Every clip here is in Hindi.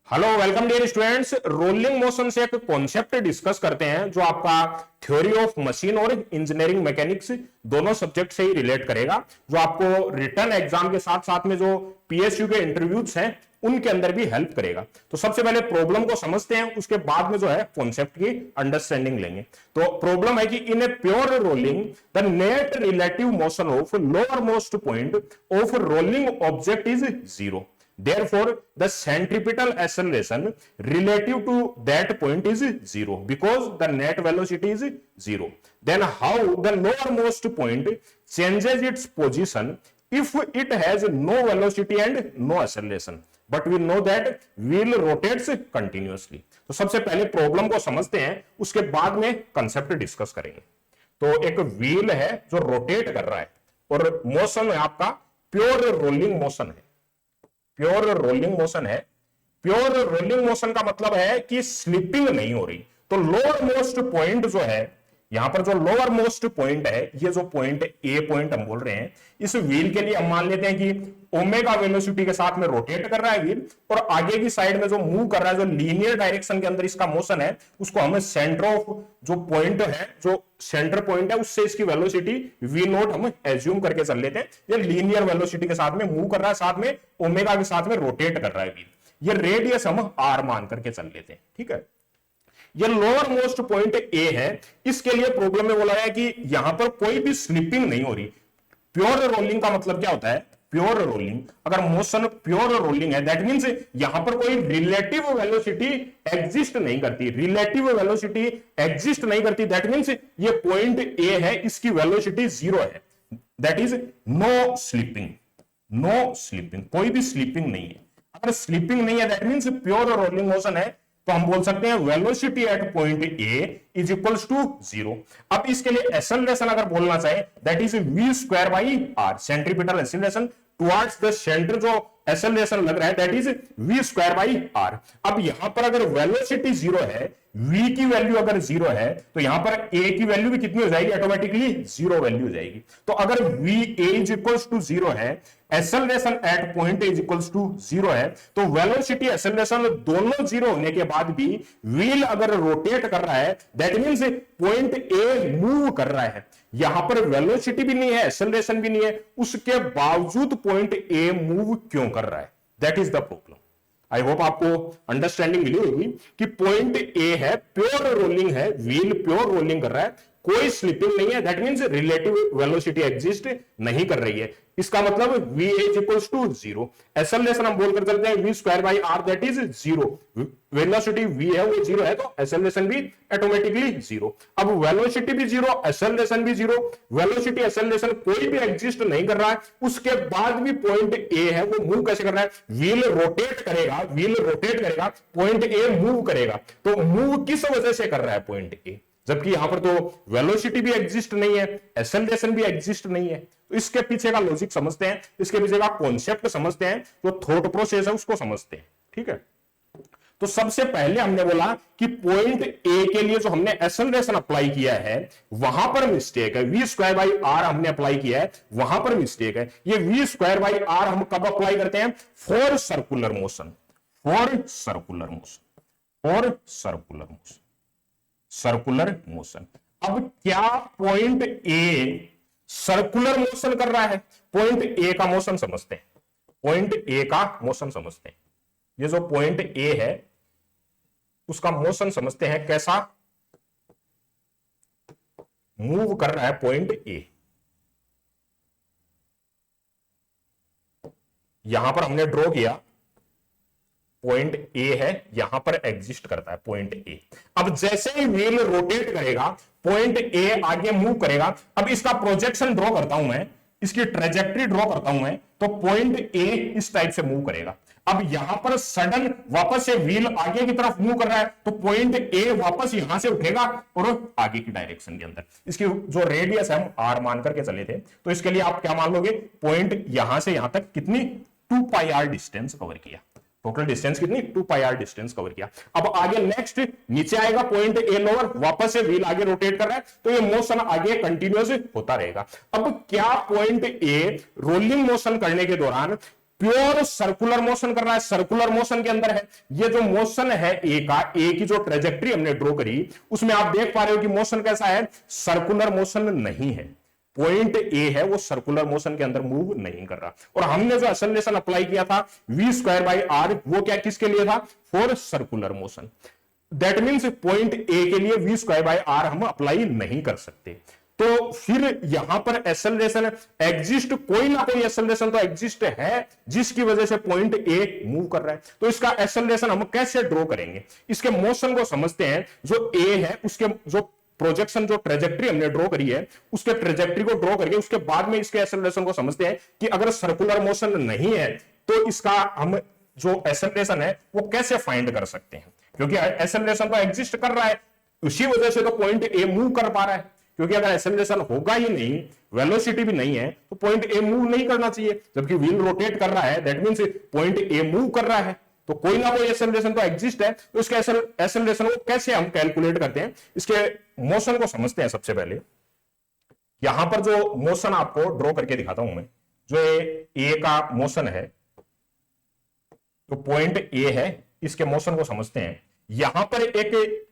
Hello welcome dear students. Rolling motion से एक कॉन्सेप्ट डिस्कस करते हैं जो आपका थ्योरी ऑफ मशीन और इंजीनियरिंग मैकेनिक्स दोनों सब्जेक्ट से ही रिलेट करेगा, जो आपको रिटर्न एग्जाम के साथ साथ में जो पीएसयू के इंटरव्यूज हैं उनके अंदर भी हेल्प करेगा। तो सबसे पहले प्रॉब्लम को समझते हैं, उसके बाद में जो है कॉन्सेप्ट की अंडरस्टैंडिंग लेंगे। तो प्रॉब्लम है कि in a pure rolling the net relative motion of lowermost point of rolling object is zero. Therefore, the centripetal acceleration relative to that point is zero because the net velocity is zero. Then how the lowermost point changes its position if it has no velocity and no acceleration? But we know that wheel rotates continuously. तो सबसे पहले प्रॉब्लम को समझते हैं, उसके बाद में कंसेप्ट डिस्कस करेंगे। तो एक व्हील है जो रोटेट कर रहा है और मोशन है आपका प्योर रोलिंग मोशन है। प्योर रोलिंग मोशन है। प्योर रोलिंग मोशन का मतलब है कि स्लिपिंग नहीं हो रही। तो लोअर मोस्ट पॉइंट जो है, यहां पर जो लोअर मोस्ट पॉइंट है, ये जो पॉइंट ए पॉइंट हम बोल रहे हैं, इस व्हील के लिए हम मान लेते हैं कि ओमेगा वेलोसिटी के साथ में रोटेट कर रहा है व्हील, और आगे की साइड में जो मूव कर रहा है, जो लीनियर डायरेक्शन के अंदर इसका मोशन है, उसको हमें सेंटर ऑफ जो पॉइंट है, जो सेंटर पॉइंट है, उससे इसकी वेलोसिटी वी नोट हम एज्यूम करके चल लेते हैं। ये लीनियर वेलोसिटी के साथ में मूव कर रहा है, साथ में ओमेगा के साथ में रोटेट कर रहा है व्हील। ये रेडियस हम आर मान करके चल लेते हैं, ठीक है। ये लोअर मोस्ट पॉइंट ए है। इसके लिए प्रॉब्लम में बोला है कि यहां पर कोई भी स्लिपिंग नहीं हो रही। प्योर रोलिंग का मतलब क्या होता है? प्योर रोलिंग, अगर मोशन प्योर रोलिंग है, दैट मींस यहां पर कोई रिलेटिव वेलोसिटी एग्जिस्ट नहीं करती। रिलेटिव वेलोसिटी एग्जिस्ट नहीं करती, दैट मींस ये पॉइंट ए है, इसकी वेलोसिटी जीरो है। That is no slipping. No slipping, कोई भी स्लिपिंग नहीं है। अगर स्लिपिंग नहीं है, that means pure rolling motion है, तो हम बोल सकते हैं velocity at point A is equals to zero. अब इसके लिए एक्सेलरेशन अगर बोलना चाहे, that is V square by R. Centripetal acceleration towards the center जो एक्सेलरेशन लग रहा है, that is V square by R. अब यहां पर अगर वेलोसिटी जीरो है, v की वैल्यू अगर जीरो है, तो यहां पर a की वैल्यू भी कितनी हो जाएगी? ऑटोमेटिकली जीरो वैल्यू हो जाएगी। तो अगर v a is equals to zero है, acceleration at point is equals to zero है, तो वेलोसिटी एक्सेलरेशन दोनों जीरो होने के बाद भी व्हील अगर रोटेट कर रहा है, that means point A move कर रहा है। यहां पर वेलोसिटी भी नहीं है, एक्सेलरेशन भी नहीं है, उसके बावजूद पॉइंट ए मूव क्यों कर रहा है? That is the problem. I hope आपको अंडरस्टैंडिंग मिली होगी कि पॉइंट ए है, प्योर रोलिंग है, व्हील प्योर रोलिंग कर रहा है, कोई स्लिपिंग नहीं है, that means relative velocity exist नहीं कर रही है। इसका मतलब v is equals to zero. Acceleration हम बोलकर चलते हैं v square by R, that is zero. Velocity v है, वो जीरो है, तो एक्सेलरेशन भी ऑटोमेटिकली जीरो। अब वेलोसिटी भी जीरो, एक्सेलरेशन भी जीरो, वेलोसिटी एक्सेलरेशन कोई भी एग्जिस्ट नहीं कर रहा है, उसके बाद भी पॉइंट ए है, वो मूव कैसे कर रहा है? व्हील रोटेट करेगा, व्हील रोटेट करेगा, पॉइंट ए मूव करेगा। तो मूव किस वजह से कर रहा है पॉइंट ए? जबकि यहां पर तो वेलोसिटी भी एग्जिस्ट नहीं है, एक्सेलरेशन भी एग्जिस्ट नहीं है। तो इसके पीछे का लॉजिक समझते हैं, इसके पीछे का कॉन्सेप्ट समझते हैं, जो थॉट प्रोसेस है उसको समझते हैं, ठीक है। तो सबसे पहले हमने बोला कि पॉइंट ए के लिए जो हमने एक्सेलरेशन अप्लाई किया है, वहां पर मिस्टेक है। वी स्क्वायर बाई आर हमने अप्लाई किया है, वहां पर मिस्टेक है। ये वी स्क्वायर बाई आर हम कब अप्लाई करते हैं? For circular motion, for circular motion, for circular motion, circular motion. अब क्या पॉइंट ए सर्कुलर मोशन कर रहा है? पॉइंट ए का मोशन समझते हैं, पॉइंट ए का मोशन समझते हैं। ये जो पॉइंट ए है उसका मोशन समझते हैं, कैसा मूव कर रहा है पॉइंट ए। यहां पर हमने ड्रॉ किया, पॉइंट ए है, यहां पर एग्जिस्ट करता है पॉइंट ए। अब जैसे ही व्हील रोटेट करेगा, पॉइंट ए आगे मूव करेगा। अब इसका प्रोजेक्शन ड्रॉ करता हूं मैं, इसकी ट्रेजेक्टरी ड्रॉ करता हूं मैं, तो पॉइंट ए इस टाइप से मूव करेगा। अब यहां पर सडन वापस से व्हील आगे की तरफ मूव कर रहा है, तो पॉइंट ए वापस यहां से उठेगा और आगे की डायरेक्शन के अंदर। इसकी जो रेडियस है हम आर मान करके चले थे, तो इसके लिए आप क्या मान लोगे? पॉइंट यहां से यहां तक कितनी? 2 पाई आर डिस्टेंस कवर किया। टोटल डिस्टेंस कितनी? 2 पाई आर डिस्टेंस कवर किया। अब आगे नेक्स्ट नीचे आएगा पॉइंट ए लोअर, वापस से व्हील आगे रोटेट कर रहा है, तो ये मोशन आगे कंटिन्यूअस होता रहेगा। अब क्या पॉइंट ए रोलिंग मोशन करने के दौरान प्योर सर्कुलर मोशन कर रहा है, सर्कुलर मोशन के अंदर है। ये जो मोशन है ए का, ए की जो ट्रेजेक्ट्री हमने ड्रॉ करी उसमें आप देख पा रहे हो कि मोशन कैसा है, सर्कुलर मोशन नहीं है। पॉइंट ए है वो सर्कुलर मोशन के अंदर मूव नहीं कर रहा। और हमने जो एक्सेलरेशन अप्लाई किया था v²/r, वो क्या किसके लिए था, for circular motion. That means point A के लिए v²/r हम अप्लाई नहीं कर सकते। तो फिर यहां पर एक्सेलरेशन एग्जिस्ट, कोई ना कोई एक्सेलरेशन तो एग्जिस्ट है जिसकी वजह से पॉइंट ए मूव कर रहा है। तो इसका एक्सेलरेशन हम कैसे ड्रॉ करेंगे, इसके मोशन को समझते हैं। जो ए है उसके जो प्रोजेक्शन, जो ट्रेजेक्ट्री हमने ड्रॉ करी है, उसके ट्रेजेक्ट्री को ड्रॉ करके उसके बाद में इसके एक्सेलरेशन को समझते हैं कि अगर सर्कुलर मोशन नहीं है तो इसका हम जो एक्सेलरेशन है वो कैसे फाइंड कर सकते हैं। क्योंकि एक्सेलरेशन तो एग्जिस्ट कर रहा है, उसी वजह से तो पॉइंट ए मूव कर पा रहा है। क्योंकि अगर एक्सेलरेशन होगा ही नहीं, वेलोसिटी भी नहीं है, तो पॉइंट ए मूव नहीं करना चाहिए। जबकि व्हील रोटेट कर रहा है, that means point A move कर रहा है, तो कोई ना कोई एक्सेलरेशन तो एग्जिस्ट है। तो इसके एक्सेलरेशन को कैसे हम कैलकुलेट करते हैं, इसके मोशन को समझते हैं। सबसे पहले यहां पर जो मोशन आपको ड्रॉ करके दिखाता हूं मैं, जो ए का मोशन है, तो पॉइंट ए है, इसके मोशन को समझते हैं। यहां पर एक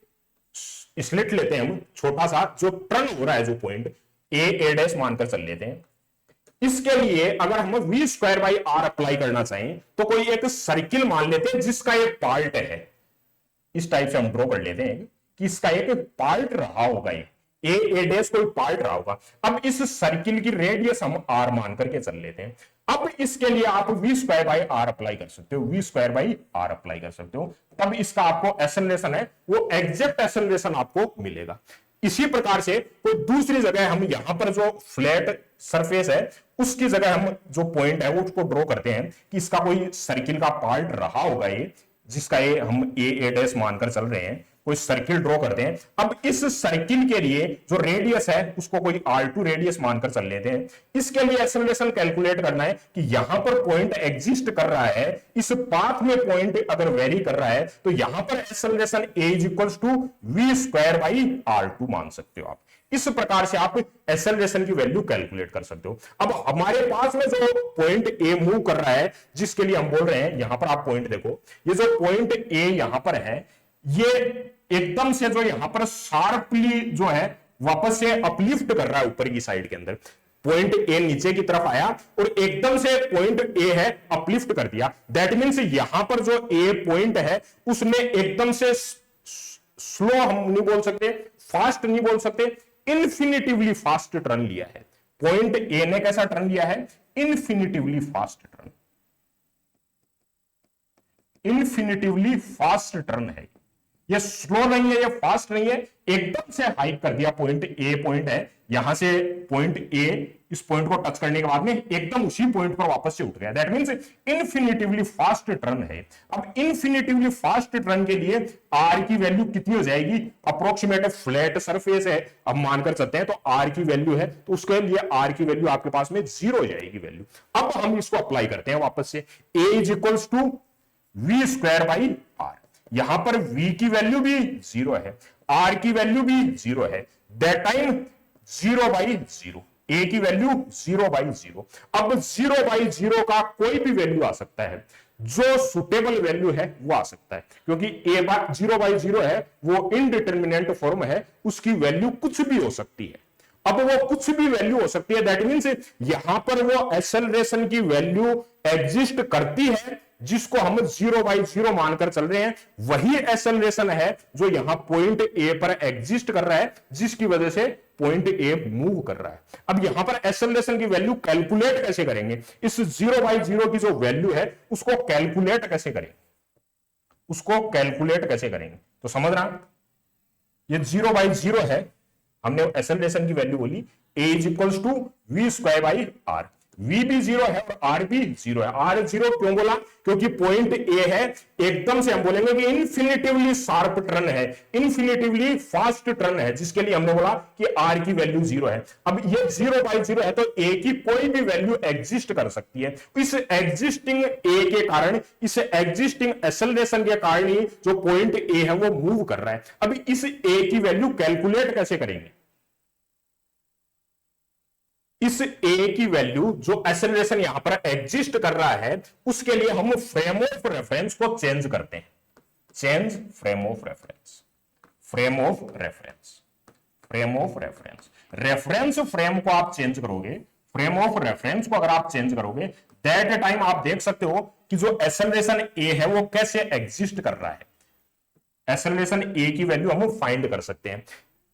स्लिट लेते हैं हम, छोटा सा, जो टर्न हो रहा है, जो पॉइंट ए डैश मानकर चल लेते हैं। इसके लिए अगर हम v²/r अप्लाई करना चाहें तो कोई एक सर्किल मान लेते हैं जिसका एक पार्ट है। इस टाइप से हम ड्रॉ कर लेते हैं कि इसका एक पार्ट रहा होगा, ए डैश कोई पार्ट रहा होगा। अब इस सर्किल की रेडियस हम r मान करके चल लेते हैं। अब इसके लिए आप v²/r अप्लाई कर सकते हो, v²/r अप्लाई कर सकते हो, तब इसका आपको एक्सेलरेशन है वो एग्जैक्ट एक्सेलरेशन आपको मिलेगा। इसी प्रकार से कोई दूसरी जगह हम यहां पर जो फ्लैट सरफेस है उसकी जगह हम जो पॉइंट है वो उसको ड्रॉ करते हैं कि इसका कोई सर्किल का पार्ट रहा होगा, ये जिसका ये हम ए डैश मानकर चल रहे हैं, कोई सर्किल ड्रॉ करते हैं। अब इस सर्किल के लिए जो रेडियस है उसको कोई r2 रेडियस मानकर चल लेते हैं। इसके लिए एक्सेलरेशन कैलकुलेट करना है कि यहां पर पॉइंट एग्जिस्ट कर रहा है, इस पाथ में पॉइंट अगर वेरी कर रहा है तो यहां पर एक्सेलरेशन a = v²/r2 मान सकते हो आप। इस प्रकार से आप एक्सेलरेशन की वैल्यू कैलकुलेट कर सकते हो। अब हमारे पास में जो पॉइंट ए मूव कर रहा है, जिसके लिए हम बोल रहे हैं, यहां पर आप पॉइंट देखो, ये जो पॉइंट ए यहां पर है, ये एकदम से जो यहां पर शार्पली जो है वापस से अपलिफ्ट कर रहा है ऊपर की साइड के अंदर। पॉइंट ए नीचे की तरफ आया और एकदम से पॉइंट ए है अपलिफ्ट कर दिया। दैट मींस यहां पर जो ए पॉइंट है उसने एकदम से स्लो हम नहीं बोल सकते, फास्ट नहीं बोल सकते, इन्फिनिटिवली फास्ट टर्न लिया है। पॉइंट ए ने कैसा टर्न लिया है, इन्फिनिटिवली फास्ट टर्न, इन्फिनिटिवली फास्ट टर्न है। ये स्लो नहीं है, ये फास्ट नहीं है, एकदम से हाइक कर दिया। पॉइंट ए पॉइंट है, यहां से पॉइंट ए इस पॉइंट को टच करने के बाद में एकदम उसी पॉइंट पर वापस से उठ गया। दैट मींस इन्फिनिटिवली फास्ट टर्न है। अब इन्फिनिटिवली फास्ट टर्न के लिए आर की वैल्यू कितनी हो जाएगी, अप्रोक्सीमेट फ्लैट सरफेस है, अब मानकर चलते हैं, तो आर की वैल्यू है, तो उसके लिए आर की वैल्यू आपके पास में 0 हो जाएगी वैल्यू। अब हम इसको अप्लाई करते हैं वापस से, a = v²/r। यहां पर v की वैल्यू भी 0 है, r की वैल्यू भी 0 है, दैट टाइम 0/0, a की वैल्यू 0/0। अब 0/0 का कोई भी वैल्यू आ सकता है, जो सुटेबल वैल्यू है वो आ सकता है, क्योंकि a 0/0 है, वो इनडिटर्मिनेंट फॉर्म है, उसकी वैल्यू कुछ भी हो सकती है। अब वो कुछ भी वैल्यू हो सकती है, दैट मींस यहां पर वो एक्सेलरेशन की वैल्यू एग्जिस्ट करती है, जिसको हम 0/0 मानकर चल रहे हैं, वही एक्सेलरेशन है जो यहां पॉइंट ए पर एग्जिस्ट कर रहा है, जिसकी वजह से पॉइंट ए मूव कर रहा है। अब यहां पर एक्सेलरेशन की वैल्यू कैलकुलेट कैसे करेंगे, इस 0/0 की जो वैल्यू है उसको कैलकुलेट कैसे करेंगे, उसको कैलकुलेट कैसे करेंगे, तो समझना, ये 0/0 है, हमने एक्सेलरेशन की वैल्यू बोली, a = v²/r। v भी 0 है और r भी 0 है। r 0 क्यों बोला, क्योंकि पॉइंट a है, एकदम से हम बोलेंगे कि इन्फिनिटिवली शार्प टर्न है, इन्फिनिटिवली फास्ट टर्न है, जिसके लिए हमने बोला कि r की वैल्यू 0 है। अब ये 0/0 है, तो a की कोई भी वैल्यू एग्जिस्ट कर सकती है। इस एग्जिस्टिंग a के कारण, इस एग्जिस्टिंग एक्सेलरेशन के कारण ही जो पॉइंट a है वो मूव कर रहा है। अब इस a की वैल्यू कैलकुलेट कैसे करेंगे, इस ए की वैल्यू जो एक्सेलरेशन यहां पर एग्जिस्ट कर रहा है उसके लिए हम फ्रेम ऑफ रेफरेंस को चेंज करते हैं। Change frame of reference, frame of reference, frame of reference. Reference frame को आप चेंज करोगे, फ्रेम ऑफ रेफरेंस को अगर आप चेंज करोगे दैट टाइम आप देख सकते हो कि जो एक्सेलरेशन ए है वो कैसे एग्जिस्ट कर रहा है। एक्सेलरेशन ए की वैल्यू हम फाइंड कर सकते हैं।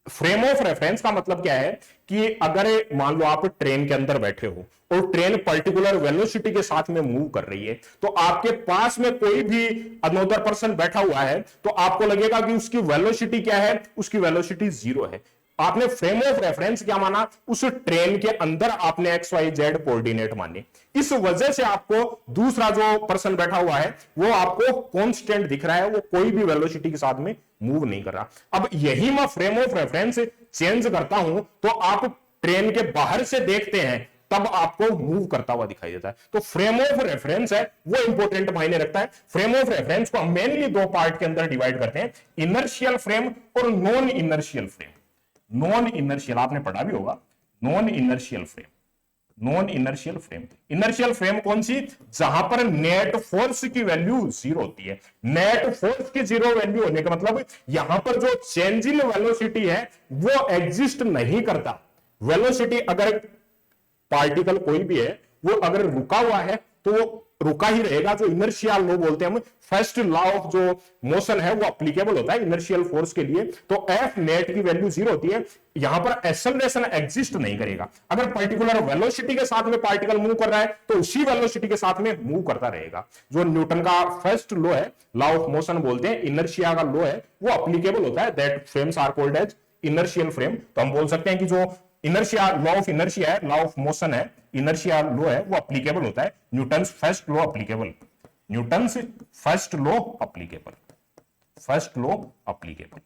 फ्रेम ऑफ रेफरेंस का मतलब क्या है कि अगर मान लो आप ट्रेन के अंदर बैठे हो और ट्रेन पर्टिकुलर वेलोसिटी के साथ में मूव कर रही है, तो आपके पास में कोई भी अनदर पर्सन बैठा हुआ है तो आपको लगेगा कि उसकी वेलोसिटी क्या है, उसकी वेलोसिटी 0 है। आपने फ्रेम ऑफ रेफरेंस क्या माना, उस ट्रेन के अंदर आपने एक्स वाई जेड कोऑर्डिनेट माने। इस वजह से आपको दूसरा जो पर्सन बैठा हुआ है वो आपको कांस्टेंट दिख रहा है, वो कोई भी वेलोसिटी के साथ में मूव नहीं कर रहा। अब यही मैं फ्रेम ऑफ रेफरेंस चेंज करता हूं तो आप ट्रेन के बाहर से देखते हैं तब आपको मूव करता हुआ दिखाई देता है। तो फ्रेम ऑफ रेफरेंस है वो इंपॉर्टेंट मायने रखता है। फ्रेम ऑफ रेफरेंस को हम मेनली दो पार्ट के अंदर डिवाइड करते हैं, इनर्शियल फ्रेम और non inertial frame. Non inertial आपने पढ़ा भी होगा, non inertial frame, non inertial frame. Inertial frame कौन सी, जहां पर नेट फोर्स की वैल्यू 0 होती है। नेट फोर्स की 0 वैल्यू होने का मतलब यहां पर जो चेंज इन वेलोसिटी है वो एग्जिस्ट नहीं करता। वेलोसिटी अगर पार्टिकल कोई भी है वो अगर रुका हुआ है तो वो रुका ही रहेगा। जो इनर्शियल लॉ बोलते हैं हम, फर्स्ट लॉ ऑफ जो मोशन है वो एप्लीकेबल होता है इनर्शियल फोर्स के लिए। तो एफ नेट की वैल्यू 0 होती है, यहां पर एक्सेलरेशन एग्जिस्ट नहीं करेगा। अगर पर्टिकुलर वेलोसिटी के साथ में पार्टिकल मूव कर रहा है तो उसी वेलोसिटी के साथ में मूव करता रहेगा। जो न्यूटन का फर्स्ट लॉ है, लॉ ऑफ मोशन बोलते हैं, इनर्शिया का लॉ है, वो एप्लीकेबल होता है। That frames are called as inertial frame. तो हम बोल सकते हैं कि जो इनर्शिया लॉ ऑफ इनर्शिया है, लॉ ऑफ मोशन है, इनर्शिया लॉ है, वो एप्लीकेबल होता है। Newton's first law applicable, Newton's first law applicable, first law applicable.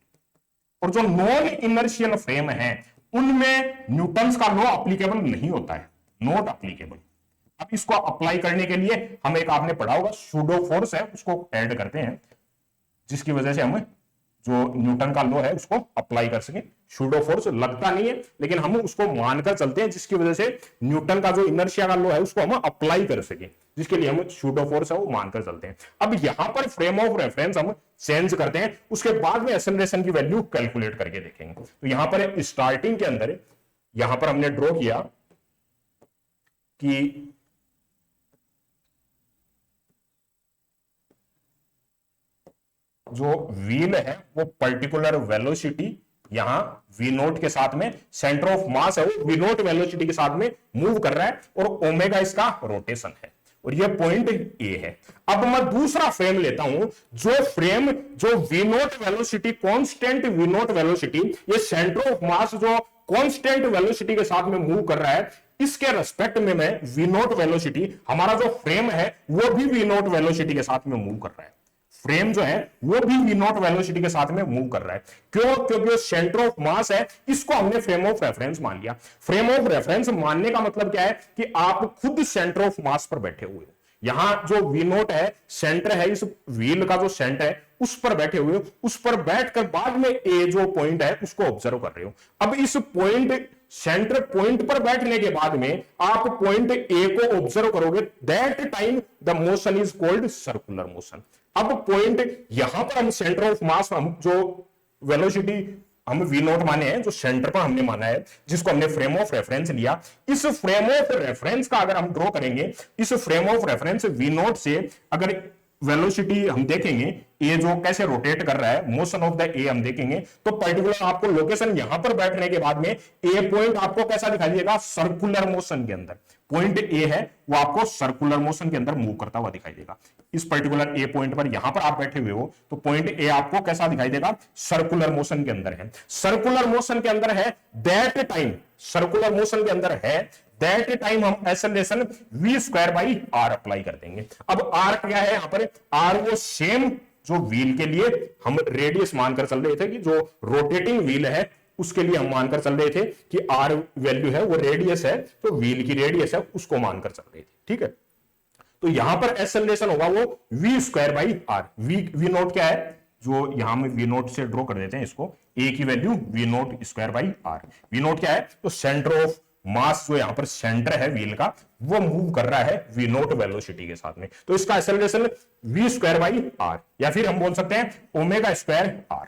और जो नॉन इनर्शियल फ्रेम है उनमें न्यूटन्स का लॉ एप्लीकेबल नहीं होता है, नॉट एप्लीकेबल। अब इसको अप्लाई करने के लिए हम एक आपने पढ़ा होगा सूडो फोर्स है, उसको ऐड करते हैं जिसकी वजह से हम जो न्यूटन का लॉ है उसको अप्लाई कर सके। सूडो फोर्स लगता नहीं है लेकिन हम उसको मानकर चलते हैं जिसकी वजह से न्यूटन का जो इनर्शिया का लॉ है उसको हम अप्लाई कर सके, जिसके लिए हम सूडो फोर्स है वो मानकर चलते हैं। अब यहां पर फ्रेम ऑफ रेफरेंस हम चेंज करते हैं, उसके बाद में एक्सेलरेशन की वैल्यू कैलकुलेट करके देखेंगे। तो यहां पर स्टार्टिंग के अंदर यहां पर हमने ड्रॉ किया कि जो व्हील है वो पर्टिकुलर वेलोसिटी यहां वी नोट के साथ में, सेंटर ऑफ मास है वो वी नोट वेलोसिटी के साथ में मूव कर रहा है और ओमेगा इसका रोटेशन है और ये पॉइंट ए है। अब मैं दूसरा फ्रेम लेता हूं, जो फ्रेम जो V naught velocity, constant V naught velocity, ये सेंटर ऑफ मास जो कांस्टेंट वेलोसिटी के साथ में मूव कर रहा है, इसके रेस्पेक्ट में मैं वी नोट वेलोसिटी, हमारा जो फ्रेम है वो भी वी नोट वेलोसिटी के साथ में मूव कर रहा है। फ्रेम जो है वो भी वी नॉट वेलोसिटी के साथ में मूव कर रहा है। क्यों? क्योंकि सेंटर ऑफ मास है, इसको हमने फ्रेम ऑफ रेफरेंस मान लिया। फ्रेम ऑफ रेफरेंस मानने का मतलब क्या है कि आप खुद सेंटर ऑफ मास पर बैठे हुए हो। यहां जो वी नोट है सेंटर है, इस व्हील का जो सेंटर है उस पर बैठे हुए हो, उस पर बैठकर बाद में ए जो पॉइंट है उसको ऑब्जर्व कर रहे हो। अब इस पॉइंट सेंटर पॉइंट पर बैठने के बाद में आप पॉइंट ए को ऑब्जर्व करोगे, that time the motion is called circular motion. अब पॉइंट यहां पर हम सेंटर ऑफ मास, हम जो वेलोसिटी हम वी नोट माने हैं, जो सेंटर पर हमने माना है, जिसको हमने फ्रेम ऑफ रेफरेंस लिया, इस फ्रेम ऑफ रेफरेंस का अगर हम ड्रॉ करेंगे, इस frame of reference V naught से अगर वेलोसिटी हम देखेंगे, ए जो कैसे रोटेट कर रहा है, मोशन ऑफ द ए हम देखेंगे, तो पर्टिकुलर आपको लोकेशन यहां पर बैठने के बाद में ए पॉइंट आपको कैसा दिखाई देगा, सर्कुलर मोशन के अंदर। पॉइंट ए है वो आपको सर्कुलर मोशन के अंदर मूव करता हुआ दिखाई देगा। इस पर्टिकुलर ए पॉइंट पर यहां पर आप बैठे हुए हो तो पॉइंट ए आपको कैसा दिखाई देगा, सर्कुलर मोशन के अंदर है। सर्कुलर मोशन के अंदर है, दैट टाइम सर्कुलर मोशन के अंदर है, दैट टाइम हम acceleration v square by R apply कर देंगे। अब आर क्या है यहां पर, आर वो सेम जो व्हील के लिए हम रेडियस मानकर चल रहे थे कि जो रोटेटिंग व्हील है उसके लिए हम मानकर चल रहे थे कि आर वैल्यू है वो रेडियस है, तो व्हील की रेडियस है उसको मानकर चल रहे थे। ठीक है, तो यहां पर एक्सेलरेशन होगा वो v square by R. V naught क्या है, जो यहां में वी नोट से ड्रॉ कर देते हैं इसको, ए की value V naught square by R. V naught क्या है, तो सेंटर ऑफ मास जो यहां पर सेंटर है व्हील का वो मूव कर रहा है v नॉट वेलोसिटी के साथ में, तो इसका acceleration v square by R, या फिर हम बोल सकते हैं omega square R.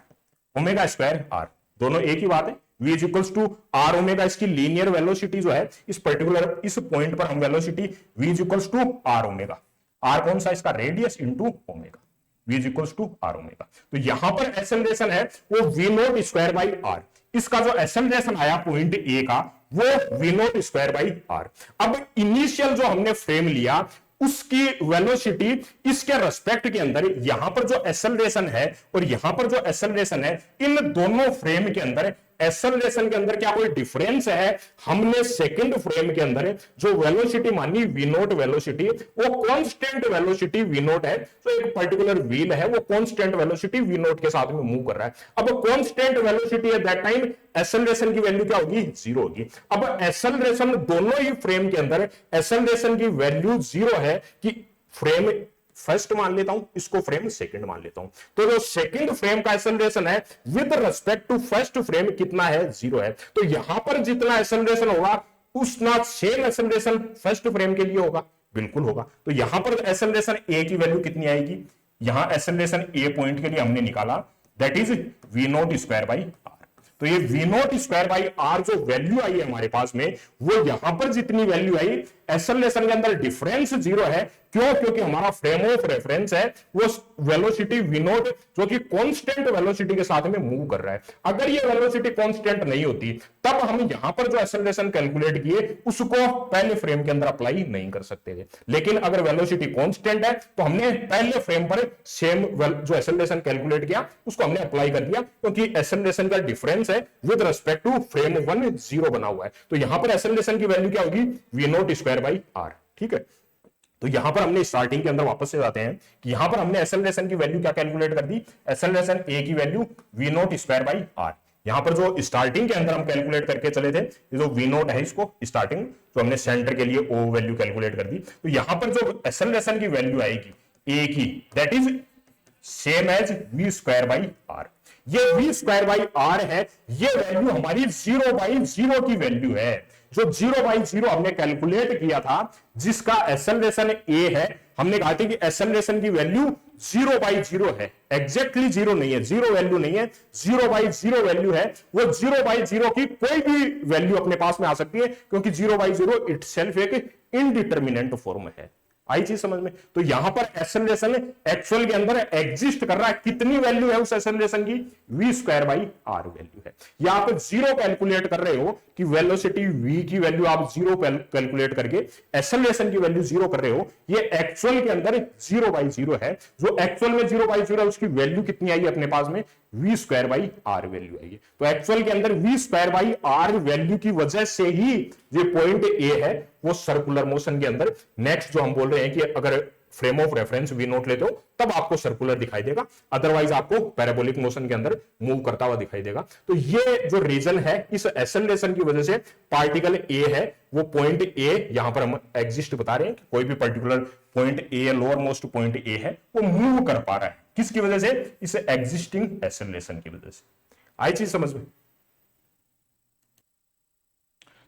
Omega square R दोनों एक ही बात है। v is equals to R omega, इसकी लीनियर वेलोसिटी जो है इस पर्टिकुलर इस पॉइंट पर हम velocity v is equals to R omega, R कौन सा इसका radius into omega, v is equals to R omega. तो यहां पर एक्सेलरेशन है वो v naught square by R, इसका जो एक्सेलरेशन आया पॉइंट ए का वो v naught square by R. अब इनिशियल जो हमने फ्रेम लिया उसकी वेलोसिटी इसके रेस्पेक्ट के अंदर यहां पर जो एक्सेलरेशन है और यहां पर जो एक्सेलरेशन है, इन दोनों फ्रेम के अंदर एक्सेलरेशन के अंदर क्या कोई डिफरेंस है? हमने सेकंड फ्रेम के अंदर जो वेलोसिटी मानी v नॉट वेलोसिटी, वो कांस्टेंट वेलोसिटी v नॉट है। तो एक पर्टिकुलर व्हील है वो कांस्टेंट वेलोसिटी v नॉट के साथ में मूव कर रहा है। अब constant velocity at that time acceleration की वैल्यू क्या होगी? जीरो होगी। अब एक्सेलरेशन दोनों ही फ्रेम के अंदर एक्सेलरेशन की वैल्यू जीरो है कि फ्रेम फर्स्ट मान लेता हूं, इसको फ्रेम सेकंड मान लेता हूं, तो जो सेकंड फ्रेम का एक्सेलरेशन है with respect to first frame कितना है? जीरो है। तो यहां पर जितना एक्सेलरेशन होगा उतना सेम एक्सेलरेशन फर्स्ट फ्रेम के लिए होगा, बिल्कुल होगा। तो यहां पर एक्सेलरेशन ए की वैल्यू कितनी आएगी? यहां एक्सेलरेशन ए पॉइंट के लिए हमने निकाला that is v naught square by R. तो ये v naught square by R जो वैल्यू आई है हमारे पास में, वो यहां पर जितनी वैल्यू आई एक्सेलरेशन के अंदर डिफरेंस जीरो है। क्यों? क्योंकि हमारा फ्रेम ऑफ रेफरेंस है वो वेलोसिटी v नॉट जो कि कांस्टेंट वेलोसिटी के साथ में मूव कर रहा है। अगर ये वेलोसिटी कांस्टेंट नहीं होती तब हम यहां पर जो एक्सेलरेशन कैलकुलेट किए उसको पहले फ्रेम के अंदर अप्लाई नहीं कर सकते थे। लेकिन अगर वेलोसिटी कांस्टेंट है तो हमने पहले फ्रेम पर सेम जो एक्सेलरेशन कैलकुलेट किया उसको हमने अप्लाई कर दिया, क्योंकि एक्सेलरेशन का डिफरेंस है with respect to frame one zero बना हुआ है। तो यहां पर एक्सेलरेशन की वैल्यू क्या होगी? v naught square by R. ठीक है, तो यहां पर हमने स्टार्टिंग के अंदर वापस से जाते हैं कि यहां पर हमने एक्सेलरेशन की वैल्यू क्या कैलकुलेट कर दी? एक्सेलरेशन ए की value v naught square by R. यहां पर जो स्टार्टिंग के अंदर हम कैलकुलेट करके चले थे, ये जो v नॉट है इसको स्टार्टिंग जो हमने सेंटर के लिए o वैल्यू कैलकुलेट कर दी, तो यहां पर जो एक्सेलरेशन की वैल्यू आएगी a की that is same as v square by R. ये v स्क्वायर बाई आर है, ये वैल्यू हमारी 0/0 की वैल्यू है। जो 0/0 हमने कैलकुलेट किया था जिसका एक्सेलरेशन a है, हमने कहा था कि एक्सेलरेशन की वैल्यू 0/0 है, एग्जैक्टली जीरो नहीं है, जीरो वैल्यू नहीं है, 0/0 वैल्यू है। वो 0/0 की कोई भी वैल्यू अपने पास में आ सकती है, क्योंकि 0/0 इटसेल्फ एक इनडिटर्मिनेंट फॉर्म है। आई चीज समझ में? तो यहां पर एक्सेलरेशन एक्चुअल के अंदर एग्जिस्ट कर रहा है, कितनी वैल्यू है उस एक्सेलरेशन की? v square by are value है। या आप जीरो कैलकुलेट कर रहे हो कि वेलोसिटी v की वैल्यू आप जीरो कैलकुलेट करके एक्सेलरेशन की वैल्यू जीरो कर रहे हो, ये एक्चुअल के अंदर 0/0 है। जो एक्चुअल में 0/0 है उसकी वैल्यू कितनी आई अपने पास में? v square by are value आई है। तो एक्चुअल के अंदर v square by are value की वजह से ही ये पॉइंट ए है वो सर्कुलर मोशन के अंदर, नेक्स्ट जो हम बोल रहे हैं कि अगर frame of reference v not लेते हो तब आपको सर्कुलर दिखाई देगा, अदरवाइज आपको पैराबोलिक मोशन के अंदर मूव करता हुआ दिखाई देगा। तो ये जो रीजन है इस एक्सेलरेशन की वजह से पार्टिकल ए है वो पॉइंट ए यहां पर हम एग्जिस्ट बता रहे हैं कि कोई भी particular point A, lower most point A है, वो मूव कर पा रहा है। किसकी वजह से? इस एग्जिस्टिंग एक्सेलरेशन की वजह से। आई चीज समझ में?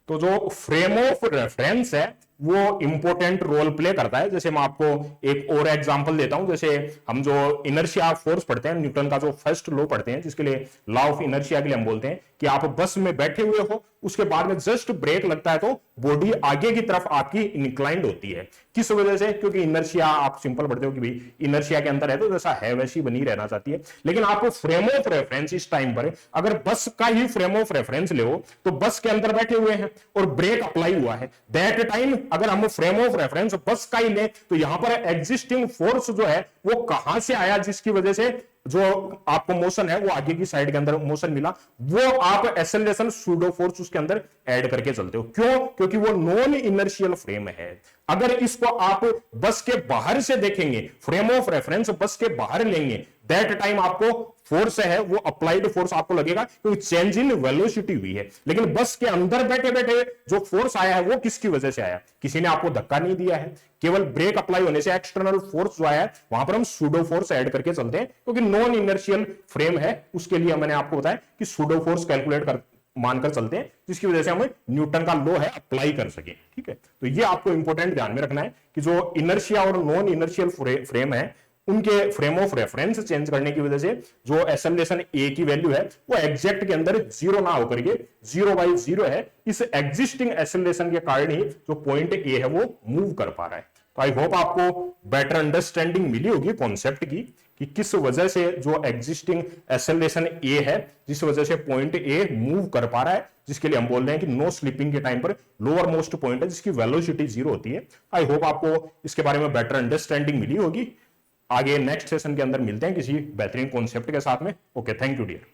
तो जो फ्रेम ऑफ रेफरेंस है वो इंपॉर्टेंट रोल प्ले करता है। जैसे मैं आपको एक और एग्जांपल देता हूं, जैसे हम जो इनर्शिया फोर्स पढ़ते हैं, न्यूटन का जो फर्स्ट लॉ पढ़ते हैं, जिसके लिए लॉ ऑफ इनर्शिया के लिए हम बोलते हैं कि आप बस में बैठे हुए हो, उसके बाद में जस्ट ब्रेक लगता है तो बॉडी आगे की तरफ आपकी इंक्लाइंड होती है। किस वजह से? क्योंकि इनर्शिया आप सिंपल पढ़ते हो कि भाई इनर्शिया के अंदर है तो जैसा है वैसी बनी रहना चाहती है। लेकिन आपको फ्रेम ऑफ रेफरेंस इस टाइम पर अगर बस का ही फ्रेम ऑफ रेफरेंस ले तो बस के अंदर बैठे हुए हैं और ब्रेक अप्लाई हुआ है, दैट टाइम अगर हम फ्रेम ऑफ रेफरेंस बस का ही ले तो यहां पर एग्जिस्टिंग फोर्स जो है वो कहां से आया, जिसकी वजह से जो आपको मोशन है वो आगे की साइड के अंदर मोशन मिला, वो आप एक्सेलरेशन सूडो फोर्स उसके अंदर ऐड करके चलते हो। क्यों? क्योंकि वो नॉन इनर्शियल फ्रेम है। अगर इसको आप बस के बाहर से देखेंगे, फ्रेम ऑफ रेफरेंस बस के बाहर लेंगे, दैट टाइम आपको फोर्स है वो अप्लाइड फोर्स आपको लगेगा क्योंकि चेंज इन वेलोसिटी हुई है। लेकिन बस के अंदर बैठे बैठे जो फोर्स आया है वो किसकी वजह से आया? किसी ने आपको धक्का नहीं दिया है, केवल ब्रेक अप्लाई होने से एक्सटर्नल फोर्स जो आया है वहां पर हम सूडो फोर्स ऐड करके चलते हैं, क्योंकि नॉन इनर्शियल फ्रेम है। उसके लिए मैंने आपको बताया कि सूडो फोर्स कैलकुलेट कर मानकर चलते हैं, जिसकी वजह से हमें न्यूटन का लॉ है अप्लाई कर सके। ठीक है, तो ये आपको इंपॉर्टेंट ध्यान में रखना है कि जो इनर्शिया और नॉन इनर्शियल फ्रेम है, उनके फ्रेम ऑफ रेफरेंस चेंज करने की वजह से जो एक्सेलरेशन ए की वैल्यू है वो एग्जैक्ट के अंदर जीरो ना होकर के 0/0 है। इस एग्जिस्टिंग एक्सेलरेशन के कारण ही जो पॉइंट ए है वो मूव कर पा रहा है। तो आई होप आपको बेटर अंडरस्टैंडिंग मिली होगी कॉन्सेप्ट की कि किस वजह से जो एग्जिस्टिंग एक्सेलरेशन ए है, जिस वजह से पॉइंट ए मूव कर पा रहा है, जिसके लिए हम बोल रहे हैं कि नो स्लिपिंग के टाइम पर लोअर मोस्ट पॉइंट है जिसकी वेलोसिटी 0 होती है। आई होप आपको इसके बारे में बेटर अंडरस्टैंडिंग मिली होगी। आगे नेक्स्ट सेशन के अंदर मिलते हैं किसी बेहतरीन कॉन्सेप्ट के साथ में। Okay, thank you dear.